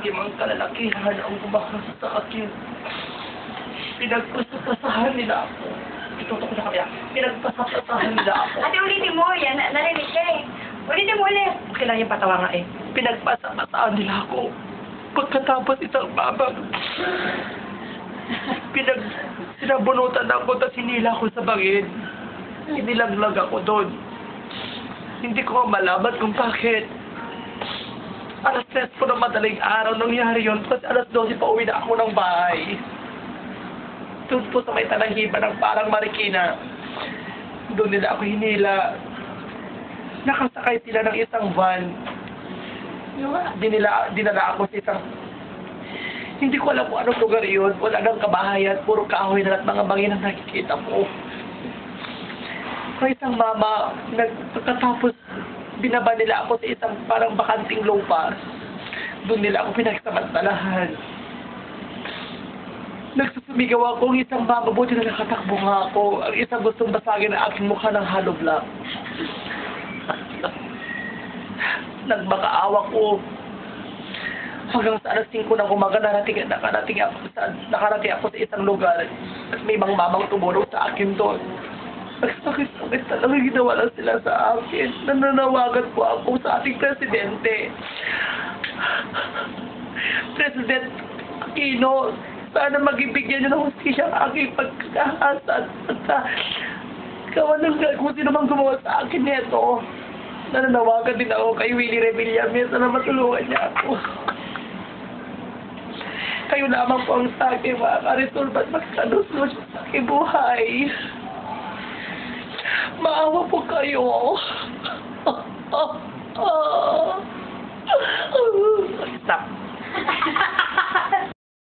limang kalalakihan ang umakas sa akin. Pinagpasapasahan nila ako. Itutok na kami. Pinagpasapasahan nila ako. Ate, ulitin mo. Yan, narinig ka eh. Ulitin mo ulit. Kailangan yung patawa nga eh. Pinagpasapasahan nila ako. Pagkatapos isang babag, sinabunutan ako at sinila ko sa bangin. Inilaglag ako doon. Hindi ko malaman kung bakit. Alas 3 po ng madaling araw nangyari yun. Tapos alas 12 pa uwi na ako ng bahay. Doon po sa may talanghiba ng parang Marikina. Doon nila ako hinila. Nakasakay sila ng isang van. Dinala ako sa isang... Hindi ko alam kung anong lugar yun. Wala nang kabahayan. Puro kahoy na at mga bangin ang nakikita ko. May isang mama, pagkatapos binaba nila ako sa isang parang bakanting lupa. Doon nila ako pinagsamantalahan. Nagsusumigaw ako ang isang mama, buti na nakatakbo nga ako. Ang isang gustong basagin ang aking mukha ng hollow block. Nagmakaawa ko. Hanggang sa alas 5 ng umaga, nakarating ako sa isang lugar. At may mga mamang tumulong sa akin doon. Sakit-sakit talaga ginawa lang sila sa akin. Nananawagan po ako sa ating presidente. President Aquino, sana magibigyan niyo ng hustisya ang aking pagkakahasa at kawalan kung sino mang gumawa sa akin nito. Nananawagan din ako kay Willie Revillame. Sana matulungan niya ako. Kayo lamang po ang sa akin, makakaresolve at magkaluslos sa aking buhay. Maawa po kayo.